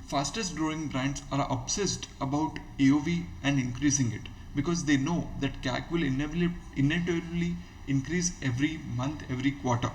Fastest growing brands are obsessed about AOV and increasing it because they know that CAC will inevitably increase every month, every quarter.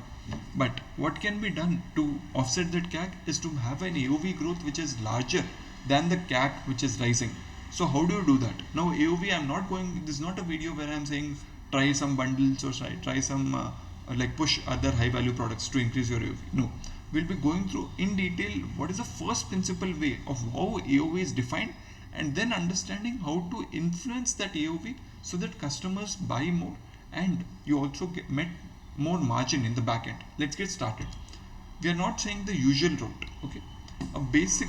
But what can be done to offset that CAC is to have an AOV growth which is larger than the CAC which is rising. So how do you do that? Now AOV, I'm not going, this is not a video where I'm saying try some bundles or try some like push other high value products to increase your AOV. No, we'll be going through in detail what is the first principle way of how AOV is defined, and then understanding how to influence that AOV so that customers buy more and you also get more margin in the back end. Let's get started. We are not saying the usual route. Okay, a basic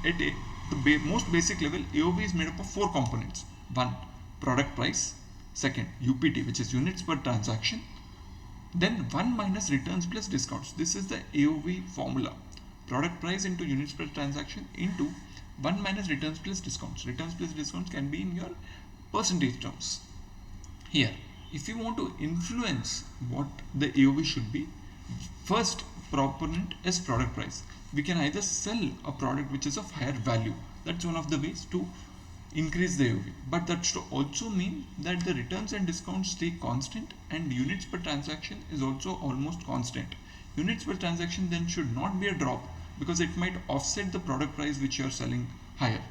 at a the most basic level, AOV is made up of 4 components. One, product price. Second, UPT, which is units per transaction. Then 1 minus returns plus discounts. This is the AOV formula. Product price into units per transaction into 1 minus returns plus discounts. Returns plus discounts can be in your percentage terms. Here, if you want to influence what the AOV should be, first proponent is product price. We can either sell a product which is of higher value. That's one of the ways to increase the AOV. But that should also mean that the returns and discounts stay constant and units per transaction is also almost constant. Units per transaction then should not be a drop because it might offset the product price which you are selling higher.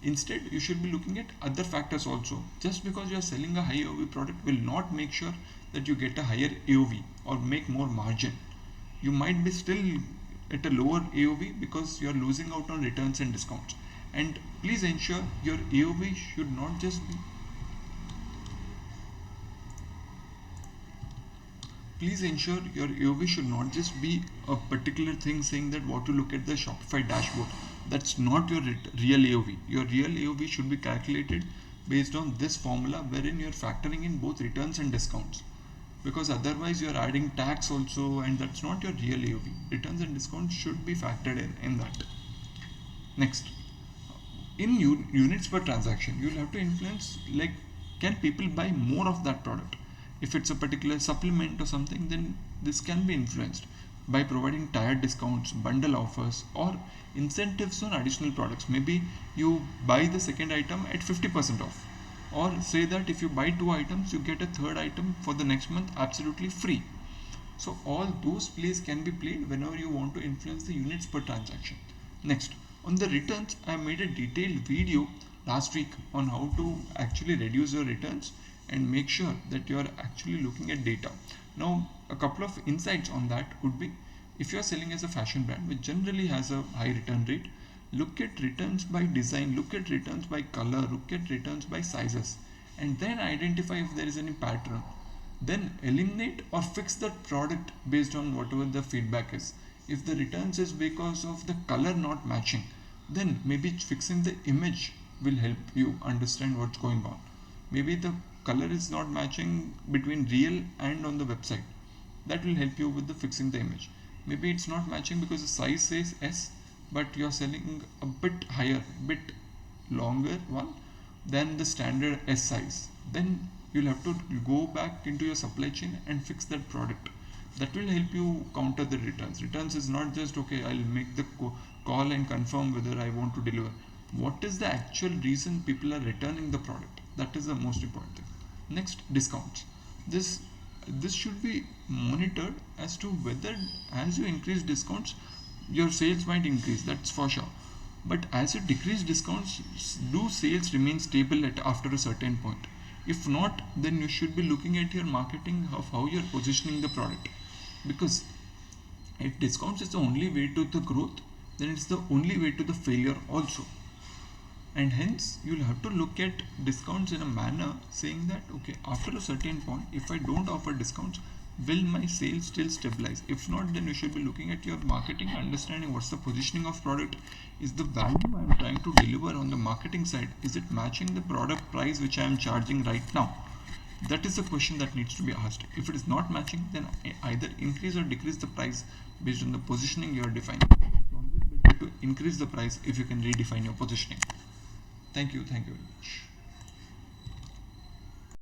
Instead, you should be looking at other factors also. Just because you are selling a high AOV product will not make sure that you get a higher AOV or make more margin. You might be still at a lower AOV because you are losing out on returns and discounts. And please ensure your AOV should not just be a particular thing saying that what to look at the Shopify dashboard. That's not your real AOV. Your real AOV should be calculated based on this formula wherein you are factoring in both returns and discounts. Because otherwise you are adding tax also, and that's not your real AOV. Returns and discounts should be factored in that. Next, in units per transaction, you'll have to influence, like, can people buy more of that product? If it's a particular supplement or something, then this can be influenced by providing tiered discounts, bundle offers, or incentives on additional products. Maybe you buy the second item at 50% off, or say that if you buy 2 items, you get a third item for the next month absolutely free. So all those plays can be played whenever you want to influence the units per transaction. Next, on the returns, I made a detailed video last week on how to actually reduce your returns and make sure that you are actually looking at data. Now, a couple of insights on that would be, if you are selling as a fashion brand which generally has a high return rate, look at returns by design, look at returns by color, look at returns by sizes, and then identify if there is any pattern. Then eliminate or fix that product based on whatever the feedback is. If the returns is because of the color not matching, then maybe fixing the image will help you understand what's going on. Maybe the color is not matching between real and on the website. That will help you with the fixing the image. Maybe it's not matching because the size says S, but you're selling a bit higher, bit longer one than the standard S size. Then you'll have to go back into your supply chain and fix that product. That will help you counter the returns. Returns is not just, okay, I'll make the call and confirm whether I want to deliver. What is the actual reason people are returning the product? That is the most important thing. Next, discounts. This should be monitored as to whether as you increase discounts, your sales might increase. That's for sure. But as you decrease discounts, do sales remain stable after a certain point? If not, then you should be looking at your marketing of how you're positioning the product. Because if discounts is the only way to the growth, then it's the only way to the failure also. And hence you'll have to look at discounts in a manner saying that, okay, after a certain point, if I don't offer discounts, will my sales still stabilize? If not, then you should be looking at your marketing, understanding what's the positioning of product. Is the value I'm trying to deliver on the marketing side, is it matching the product price which I am charging right now? That is the question that needs to be asked. If it is not matching, then either increase or decrease the price based on the positioning you are defining. It's always better to increase the price if you can redefine your positioning. Thank you very much.